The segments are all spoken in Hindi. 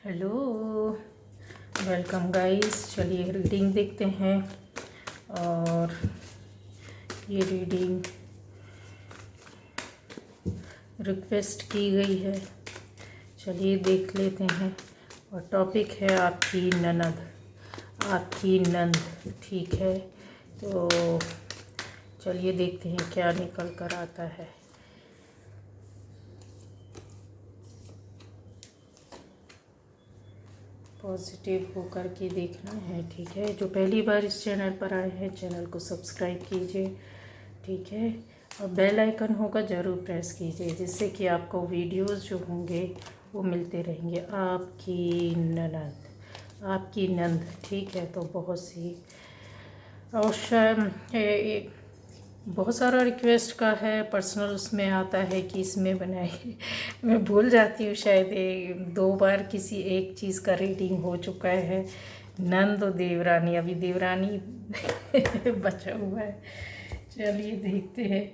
Hello, welcome guys. चलिए रीडिंग देखते हैं। और ये रीडिंग रिक्वेस्ट की गई है। चलिए देख लेते हैं। और टॉपिक है आपकी ननद। आपकी नंद, ठीक है। तो चलिए देखते हैं क्या निकल कर आता है। पॉजिटिव होकर के देखना है, ठीक है। जो पहली बार इस चैनल पर आए हैं, चैनल को सब्सक्राइब कीजिए, ठीक है। और बेल आइकन होगा ज़रूर प्रेस कीजिए, जिससे कि आपको वीडियोस जो होंगे वो मिलते रहेंगे। आपकी ननद, आपकी नंद, ठीक है। तो बहुत सी और बहुत सारा रिक्वेस्ट का है, पर्सनल उसमें आता है कि इसमें बनाइए। मैं भूल जाती हूँ, शायद दो बार किसी एक चीज़ का रीडिंग हो चुका है। नंद और देवरानी, अभी देवरानी बचा हुआ है। चलिए देखते हैं।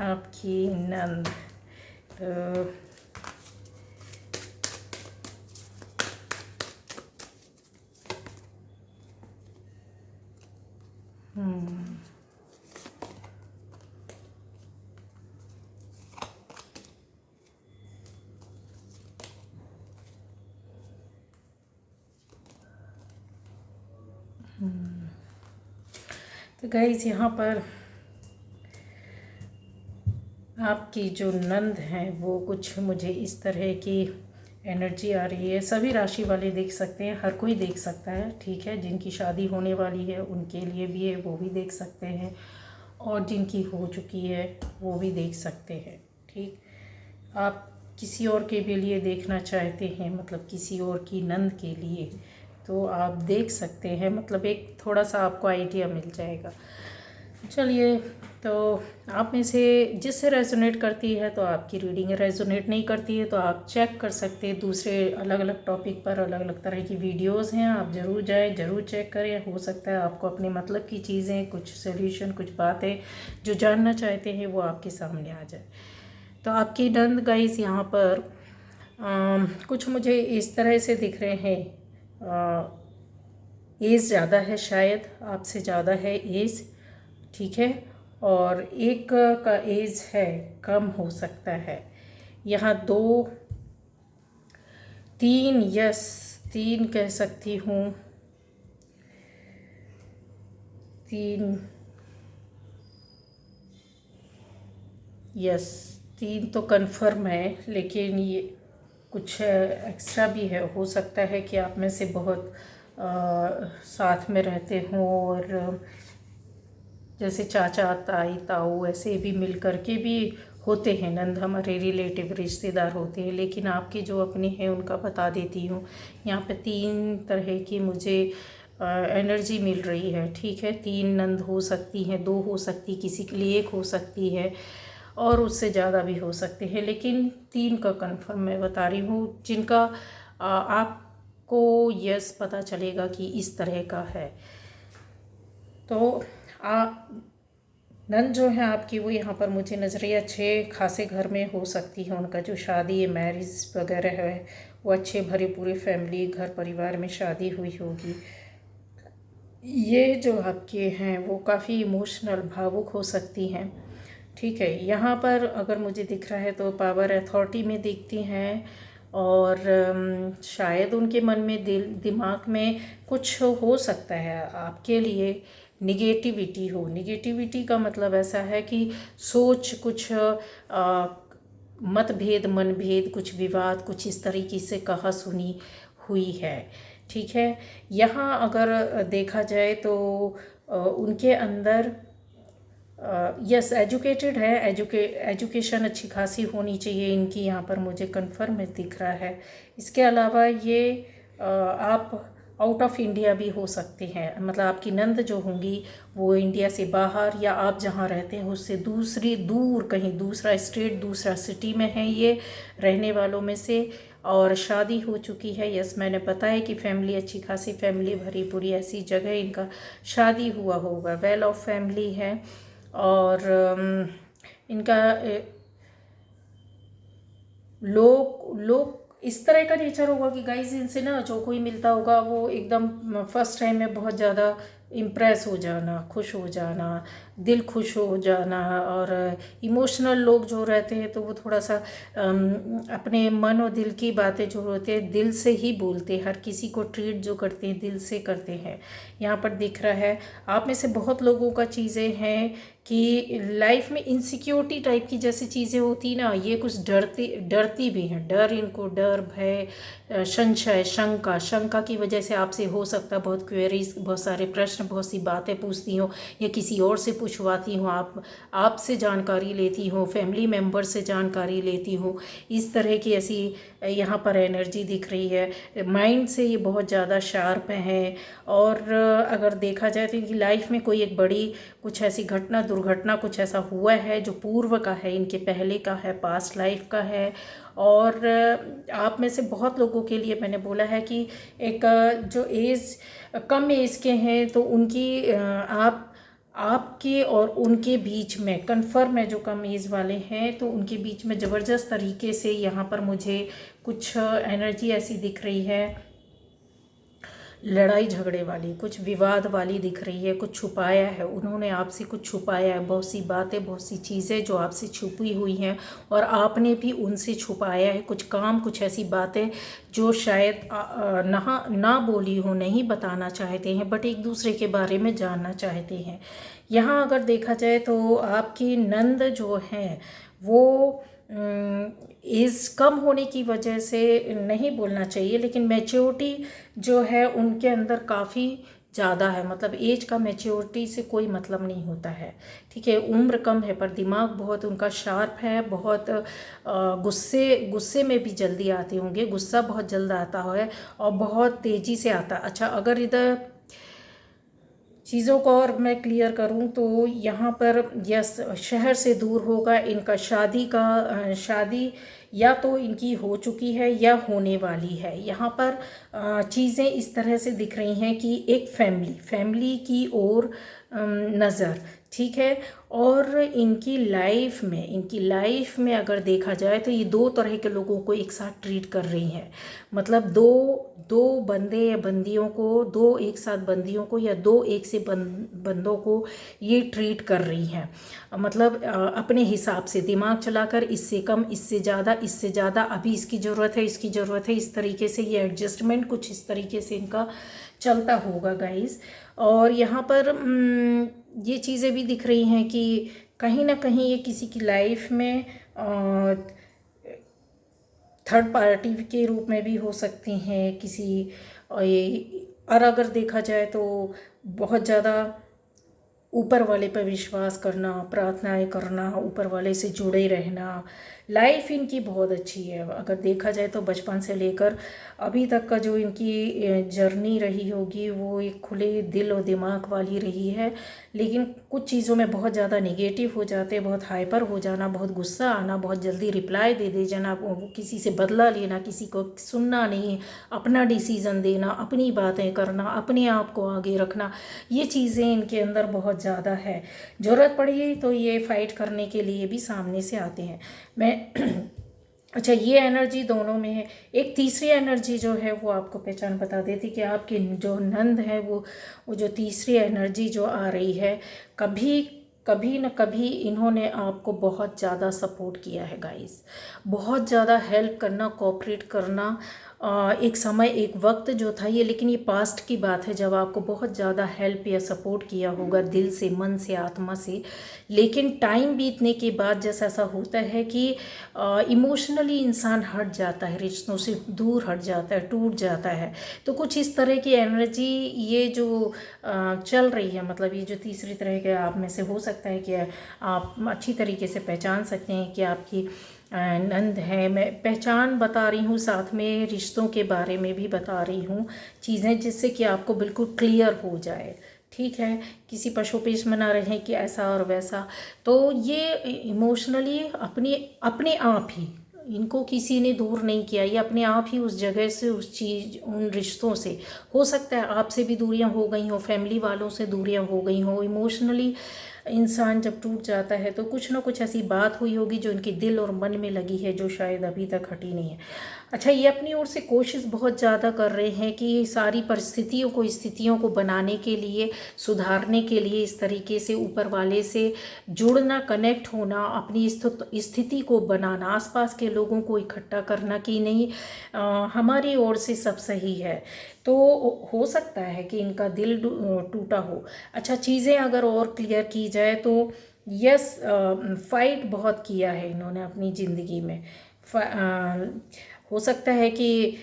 आपकी नंद। तो गाइस, यहाँ पर आपकी जो नंद हैं वो कुछ मुझे इस तरह की एनर्जी आ रही है। सभी राशि वाले देख सकते हैं, हर कोई देख सकता है, ठीक है। जिनकी शादी होने वाली है उनके लिए भी है, वो भी देख सकते हैं। और जिनकी हो चुकी है वो भी देख सकते हैं, ठीक। आप किसी और के भी लिए देखना चाहते हैं, मतलब किसी और की नंद के लिए, तो आप देख सकते हैं। मतलब एक थोड़ा सा आपको आइडिया मिल जाएगा। चलिए, तो आप में से जिससे रेजोनेट करती है तो आपकी रीडिंग, रेजोनेट नहीं करती है तो आप चेक कर सकते हैं। दूसरे अलग अलग टॉपिक पर अलग अलग तरह की वीडियोस हैं, आप ज़रूर जाएं, ज़रूर चेक करें। हो सकता है आपको अपने मतलब की चीज़ें, कुछ सोल्यूशन, कुछ बातें जो जानना चाहते हैं वो आपके सामने आ जाए। तो आपकी नंद गाइस यहाँ पर कुछ मुझे इस तरह से दिख रहे हैं। एज ज़्यादा है, शायद आपसे ज़्यादा है एज, ठीक है। और एक का एज है कम हो सकता है। यहाँ दो, तीन, यस, तीन कह सकती हूँ। तीन, यस, तीन तो कंफर्म है, लेकिन ये कुछ एक्स्ट्रा भी है। हो सकता है कि आप में से बहुत साथ में रहते हों, और जैसे चाचा, ताई, ताऊ ऐसे भी मिल कर के भी होते हैं। नंद हमारे रिलेटिव, रिश्तेदार होते हैं। लेकिन आपके जो अपने हैं उनका बता देती हूँ। यहाँ पे तीन तरह की मुझे एनर्जी मिल रही है, ठीक है। तीन नंद हो सकती हैं, दो हो सकती, किसी के लिए एक हो सकती है, और उससे ज़्यादा भी हो सकते हैं। लेकिन तीन का कंफर्म मैं बता रही हूँ, जिनका आपको यस पता चलेगा कि इस तरह का है। तो नंद जो है आपकी, वो यहाँ पर मुझे नज़रिए अच्छे खासे घर में हो सकती है। उनका जो शादी है, मैरिज वगैरह है, वो अच्छे भरे पूरे फैमिली, घर परिवार में शादी हुई होगी। ये जो आपके हैं वो काफ़ी इमोशनल, भावुक हो सकती हैं, ठीक है। यहाँ पर अगर मुझे दिख रहा है तो पावर अथॉरिटी में दिखती हैं। और शायद उनके मन में, दिमाग में कुछ हो सकता है आपके लिए निगेटिविटी हो। निगेटिविटी का मतलब ऐसा है कि सोच कुछ मतभेद, मनभेद, कुछ विवाद, कुछ इस तरीके से कहा सुनी हुई है, ठीक है। यहाँ अगर देखा जाए तो उनके अंदर यस, एजुकेटेड है, एजुकेशन अच्छी खासी होनी चाहिए इनकी, यहाँ पर मुझे कंफर्म में दिख रहा है। इसके अलावा ये आप आउट ऑफ इंडिया भी हो सकते हैं। मतलब आपकी नंद जो होंगी वो इंडिया से बाहर, या आप जहाँ रहते हैं उससे दूसरी, दूर कहीं दूसरा स्टेट, दूसरा सिटी में है ये रहने वालों में से। और शादी हो चुकी है, यस, मैंने बताया कि फैमिली अच्छी खासी, फैमिली भरी पूरी ऐसी जगह इनका शादी हुआ होगा, वेल ऑफ फैमिली है। और इनका लोग लोग इस तरह का नेचर होगा कि गाइस इनसे ना जो कोई मिलता होगा वो एकदम फर्स्ट टाइम में बहुत ज़्यादा इम्प्रेस हो जाना, खुश हो जाना, दिल खुश हो जाना। और इमोशनल लोग जो रहते हैं तो वो थोड़ा सा अपने मन और दिल की बातें जो होते हैं दिल से ही बोलते हैं, हर किसी को ट्रीट जो करते हैं दिल से करते हैं। यहाँ पर दिख रहा है आप में से बहुत लोगों का चीज़ें हैं कि लाइफ में इनसिक्योरिटी टाइप की जैसी चीज़ें होती ना, ये कुछ डरती भी हैं। डर, इनको डर, भय, संशय, शंका की वजह से आपसे हो सकता है बहुत क्वेरीज, बहुत सारे प्रश्न, बहुत सी बातें पूछती हो या किसी और से पूछवाती हो, आपसे जानकारी लेती हो, फैमिली मेम्बर से जानकारी लेती हो। इस तरह की ऐसी यहाँ पर एनर्जी दिख रही है। माइंड से ये बहुत ज़्यादा शार्प है। और अगर देखा जाए तो इनकी लाइफ में कोई एक बड़ी कुछ ऐसी घटना, दुर्घटना कुछ ऐसा हुआ है जो पूर्व का है, इनके पहले का है, पास्ट लाइफ का है। और आप में से बहुत लोगों के लिए मैंने बोला है कि एक जो एज कम एज के हैं तो उनकी आपके और उनके बीच में कन्फर्म है, जो कम एज वाले हैं तो उनके बीच में ज़बरदस्त तरीके से यहाँ पर मुझे कुछ एनर्जी ऐसी दिख रही है, लड़ाई झगड़े वाली, कुछ विवाद वाली दिख रही है। कुछ छुपाया है उन्होंने आपसे, कुछ छुपाया है, बहुत सी बातें, बहुत सी चीज़ें जो आपसे छुपी हुई हैं और आपने भी उनसे छुपाया है। कुछ काम, कुछ ऐसी बातें जो शायद ना बोली हो, नहीं बताना चाहते हैं, बट एक दूसरे के बारे में जानना चाहते हैं। यहाँ अगर देखा जाए तो आपकी नंद जो हैं वो एज कम होने की वजह से नहीं बोलना चाहिए, लेकिन मैच्योरिटी जो है उनके अंदर काफ़ी ज़्यादा है। मतलब एज का मैच्योरिटी से कोई मतलब नहीं होता है, ठीक है। उम्र कम है पर दिमाग बहुत उनका शार्प है। बहुत गुस्से में भी जल्दी आते होंगे, गुस्सा बहुत जल्द आता है और बहुत तेज़ी से आता है। अच्छा, अगर इधर चीज़ों को और मैं क्लियर करूं तो यहाँ पर यस, शहर से दूर होगा। इनका शादी या तो इनकी हो चुकी है या होने वाली है। यहाँ पर चीज़ें इस तरह से दिख रही हैं कि एक फैमिली की ओर नज़र, ठीक है। और इनकी लाइफ में अगर देखा जाए तो ये दो तरह के लोगों को एक साथ ट्रीट कर रही हैं। मतलब दो बंदे या बंदियों को, दो एक साथ बंदियों को या दो एक से बंदों को ये ट्रीट कर रही हैं। मतलब अपने हिसाब से दिमाग चलाकर इससे कम, इससे ज़्यादा, अभी इसकी ज़रूरत है, इसकी ज़रूरत है, इस तरीके से ये एडजस्टमेंट कुछ इस तरीके से इनका चलता होगा गाइस। और यहाँ पर ये चीज़ें भी दिख रही हैं कि कहीं ना कहीं ये किसी की लाइफ में थर्ड पार्टी के रूप में भी हो सकती हैं किसी। और अगर देखा जाए तो बहुत ज़्यादा ऊपर वाले पर विश्वास करना, प्रार्थनाएं करना, ऊपर वाले से जुड़े रहना, लाइफ इनकी बहुत अच्छी है। अगर देखा जाए तो बचपन से लेकर अभी तक का जो इनकी जर्नी रही होगी वो एक खुले दिल और दिमाग वाली रही है। लेकिन कुछ चीज़ों में बहुत ज़्यादा नेगेटिव हो जाते, बहुत हाइपर हो जाना, बहुत गुस्सा आना, बहुत जल्दी रिप्लाई दे जाना, किसी से बदला लेना, किसी को सुनना नहीं, अपना डिसीज़न देना, अपनी बातें करना, अपने आप को आगे रखना, ये चीज़ें इनके अंदर बहुत ज़्यादा है। ज़रूरत पड़ी तो ये फाइट करने के लिए भी सामने से आते हैं। मैं अच्छा, ये एनर्जी दोनों में है। एक तीसरी एनर्जी जो है वो आपको पहचान बता देती कि आपकी जो नंद है वो जो तीसरी एनर्जी जो आ रही है, कभी न कभी इन्होंने आपको बहुत ज़्यादा सपोर्ट किया है गाइस। बहुत ज़्यादा हेल्प करना, कोऑपरेट करना। एक समय, एक वक्त जो था ये, लेकिन ये पास्ट की बात है जब आपको बहुत ज़्यादा हेल्प या सपोर्ट किया होगा दिल से, मन से, आत्मा से। लेकिन टाइम बीतने के बाद जैसा ऐसा होता है कि इमोशनली इंसान हट जाता है, रिश्तों से दूर हट जाता है, टूट जाता है। तो कुछ इस तरह की एनर्जी ये जो चल रही है, मतलब ये जो तीसरी तरह के आप में से हो सकता है कि आप अच्छी तरीके से पहचान सकते हैं कि आपकी नंद है। मैं पहचान बता रही हूँ, साथ में रिश्तों के बारे में भी बता रही हूँ चीज़ें, जिससे कि आपको बिल्कुल क्लियर हो जाए, ठीक है। किसी पशुपेश में ना रहें कि ऐसा और वैसा। तो ये इमोशनली अपने आप ही, इनको किसी ने दूर नहीं किया, ये अपने आप ही उस जगह से, उस चीज़, उन रिश्तों से, हो सकता है आपसे भी दूरियां हो गई हो, फैमिली वालों से दूरियां हो गई हो, इमोशनली इंसान जब टूट जाता है तो कुछ ना कुछ ऐसी बात हुई होगी जो इनके दिल और मन में लगी है, जो शायद अभी तक हटी नहीं है। अच्छा, ये अपनी ओर से कोशिश बहुत ज़्यादा कर रहे हैं कि सारी परिस्थितियों को, स्थितियों को बनाने के लिए, सुधारने के लिए, इस तरीके से ऊपर वाले से जुड़ना, कनेक्ट होना, अपनी स्थिति को बनाना, आसपास के लोगों को इकट्ठा करना कि नहीं हमारी ओर से सब सही है। तो हो सकता है कि इनका दिल टूटा हो। अच्छा, चीज़ें अगर और क्लियर की जाए तो यस, फाइट बहुत किया है इन्होंने अपनी ज़िंदगी में। हो सकता है कि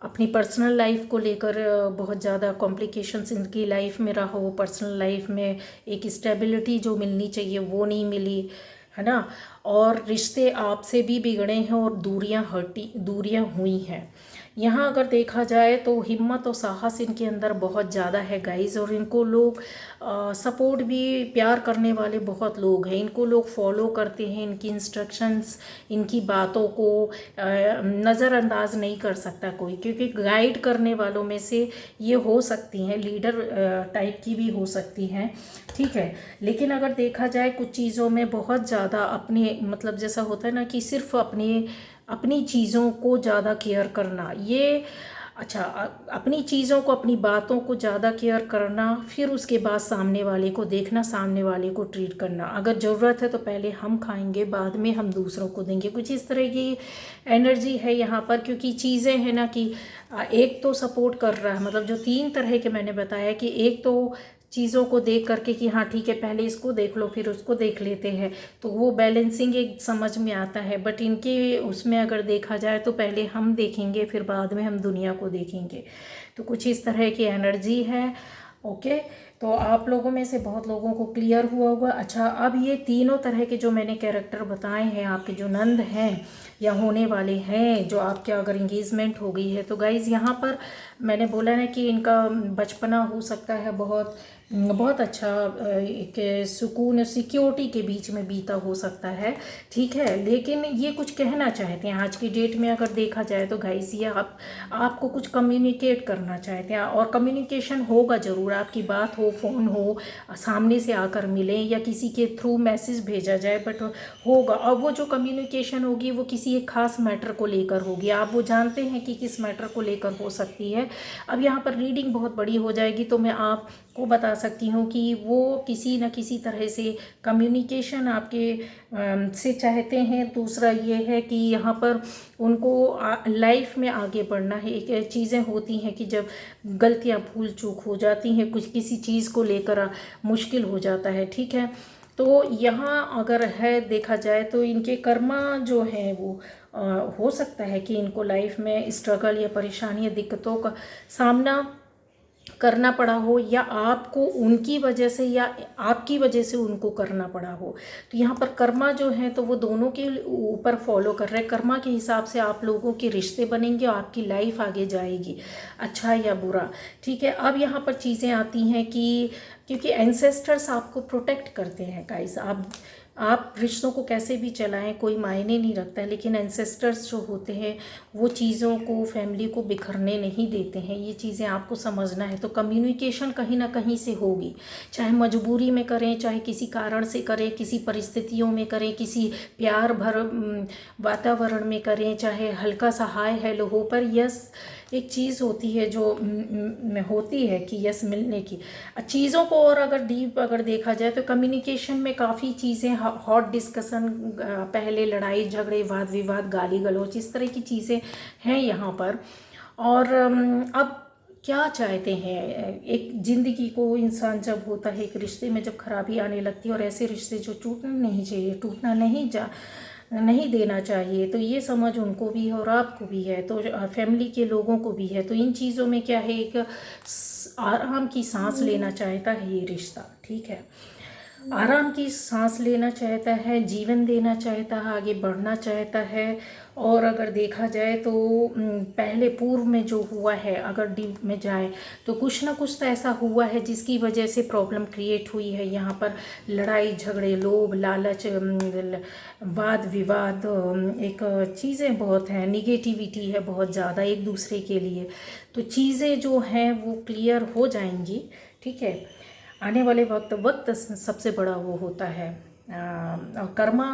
अपनी पर्सनल लाइफ को लेकर बहुत ज़्यादा कॉम्प्लिकेशंस इनकी लाइफ में रहा हो, पर्सनल लाइफ में एक स्टेबिलिटी जो मिलनी चाहिए वो नहीं मिली, है ना। और रिश्ते आपसे भी बिगड़े हैं और दूरियां हुई हैं। यहाँ अगर देखा जाए तो हिम्मत और साहस इनके अंदर बहुत ज़्यादा है गाइस, और इनको लोग सपोर्ट भी, प्यार करने वाले बहुत लोग हैं, इनको लोग फॉलो करते हैं, इनकी इंस्ट्रक्शंस, इनकी बातों को नज़रअंदाज नहीं कर सकता कोई, क्योंकि गाइड करने वालों में से ये हो सकती हैं, लीडर टाइप की भी हो सकती हैं, ठीक है। लेकिन अगर देखा जाए कुछ चीज़ों में बहुत ज़्यादा अपने, मतलब जैसा होता है ना कि सिर्फ अपनी चीज़ों को ज़्यादा केयर करना, ये अच्छा, अपनी चीज़ों को, अपनी बातों को ज़्यादा केयर करना, फिर उसके बाद सामने वाले को देखना, सामने वाले को ट्रीट करना। अगर ज़रूरत है तो पहले हम खाएंगे, बाद में हम दूसरों को देंगे, कुछ इस तरह की एनर्जी है यहाँ पर। क्योंकि चीज़ें हैं ना कि एक तो सपोर्ट कर रहा है, मतलब जो 3 तरह के मैंने बताया कि एक तो चीज़ों को देख करके कि हाँ ठीक है, पहले इसको देख लो फिर उसको देख लेते हैं, तो वो बैलेंसिंग एक समझ में आता है। बट इनके उसमें अगर देखा जाए तो पहले हम देखेंगे, फिर बाद में हम दुनिया को देखेंगे, तो कुछ इस तरह की एनर्जी है। ओके, तो आप लोगों में से बहुत लोगों को क्लियर हुआ होगा। अच्छा, अब ये तीनों तरह के जो मैंने कैरेक्टर बताए हैं, आपके जो नंद हैं या होने वाले हैं, जो आपके अगर इंगेजमेंट हो गई है, तो गाइज़ यहाँ पर मैंने बोला ना कि इनका बचपना हो सकता है बहुत बहुत अच्छा, एक सुकून, सिक्योरिटी के बीच में बीता हो सकता है, ठीक है। लेकिन ये कुछ कहना चाहते हैं आज की डेट में अगर देखा जाए तो गाइस, ये आपको कुछ कम्युनिकेट करना चाहते हैं, और कम्युनिकेशन होगा ज़रूर, आपकी बात हो, फ़ोन हो, सामने से आकर मिलें या किसी के थ्रू मैसेज भेजा जाए, बट होगा। और वो जो कम्युनिकेशन होगी वो किसी एक खास मैटर को लेकर होगी, आप वो जानते हैं कि किस मैटर को लेकर हो सकती है। अब यहाँ पर रीडिंग बहुत बड़ी हो जाएगी, तो मैं आपको बता सकती हूँ कि वो किसी न किसी तरह से कम्युनिकेशन आपके से चाहते हैं। दूसरा ये है कि यहाँ पर उनको लाइफ में आगे बढ़ना है। एक चीज़ें होती हैं कि जब गलतियाँ, भूल चूक हो जाती हैं, कुछ किसी चीज़ को लेकर मुश्किल हो जाता है, ठीक है। तो यहाँ अगर है देखा जाए तो इनके कर्मा जो हैं वो हो सकता है कि इनको लाइफ में स्ट्रगल या परेशानी या दिक्कतों का सामना करना पड़ा हो, या आपको उनकी वजह से या आपकी वजह से उनको करना पड़ा हो। तो यहाँ पर कर्मा जो है तो वो दोनों के ऊपर फॉलो कर रहे हैं। कर्मा के हिसाब से आप लोगों के रिश्ते बनेंगे और आपकी लाइफ आगे जाएगी, अच्छा या बुरा, ठीक है। अब यहाँ पर चीज़ें आती हैं कि क्योंकि एंसेस्टर्स आपको प्रोटेक्ट करते हैं गाइस, आप रिश्तों को कैसे भी चलाएं कोई मायने नहीं रखता है, लेकिन एंसेस्टर्स जो होते हैं वो चीज़ों को, फैमिली को बिखरने नहीं देते हैं। ये चीज़ें आपको समझना है। तो कम्युनिकेशन कहीं ना कहीं से होगी, चाहे मजबूरी में करें, चाहे किसी कारण से करें, किसी परिस्थितियों में करें, किसी प्यार भर वातावरण में करें, चाहे हल्का सा हाय हेलो हो, पर यस एक चीज़ होती है जो होती है कि यस मिलने की चीज़ों को। और अगर डीप अगर देखा जाए तो कम्युनिकेशन में काफ़ी चीज़ें, हॉट डिस्कशन, पहले लड़ाई झगड़े, वाद विवाद, गाली गलौज, इस तरह की चीज़ें हैं यहाँ पर। और अब क्या चाहते हैं, एक ज़िंदगी को इंसान जब होता है, एक रिश्ते में जब खराबी आने लगती है, और ऐसे रिश्ते जो टूटना नहीं चाहिए, टूटना नहीं देना चाहिए, तो ये समझ उनको भी है और आपको भी है, तो फैमिली के लोगों को भी है। तो इन चीज़ों में क्या है, एक आराम की सांस लेना चाहता है ये रिश्ता, ठीक है। आराम की सांस लेना चाहता है, जीवन देना चाहता है, आगे बढ़ना चाहता है। और अगर देखा जाए तो पहले पूर्व में जो हुआ है, अगर डीप में जाए तो कुछ ना कुछ तो ऐसा हुआ है जिसकी वजह से प्रॉब्लम क्रिएट हुई है। यहाँ पर लड़ाई झगड़े, लोभ लालच, वाद विवाद, एक चीज़ें बहुत हैं, निगेटिविटी है बहुत ज़्यादा एक दूसरे के लिए। तो चीज़ें जो हैं वो क्लियर हो जाएंगी, ठीक है। आने वाले वक्त सबसे बड़ा वो होता है, कर्मा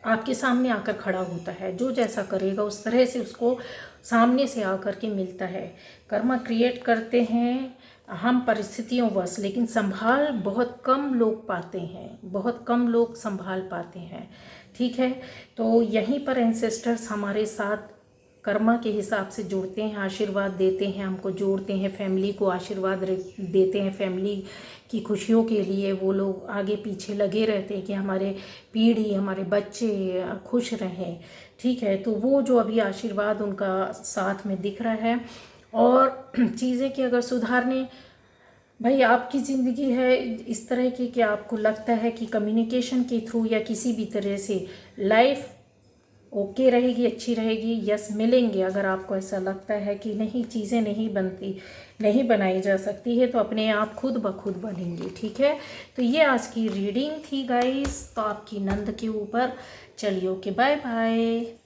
आपके सामने आकर खड़ा होता है। जो जैसा करेगा उस तरह से उसको सामने से आकर के मिलता है। कर्मा क्रिएट करते हैं हम परिस्थितियों वश, लेकिन संभाल बहुत कम लोग पाते हैं, बहुत कम लोग संभाल पाते हैं। ठीक है, तो यहीं पर एंसेस्टर्स हमारे साथ कर्मा के हिसाब से जुड़ते हैं, आशीर्वाद देते हैं, हमको जोड़ते हैं, फैमिली को आशीर्वाद देते हैं। फैमिली की खुशियों के लिए वो लोग आगे पीछे लगे रहते हैं कि हमारे पीढ़ी, हमारे बच्चे खुश रहें। ठीक है, तो वो जो अभी आशीर्वाद उनका साथ में दिख रहा है। और चीज़ें कि अगर सुधारने, भाई आपकी ज़िंदगी है इस तरह की कि आपको लगता है कि कम्युनिकेशन के थ्रू या किसी भी तरह से लाइफ ओके रहेगी, अच्छी रहेगी, यस मिलेंगे। अगर आपको ऐसा लगता है कि नहीं, चीज़ें नहीं बनती, नहीं बनाई जा सकती है, तो अपने आप खुद ब खुद बनेंगी। ठीक है, तो ये आज की रीडिंग थी गाइस, तो आपकी नंद के ऊपर। चलिए, ओके, बाय बाय।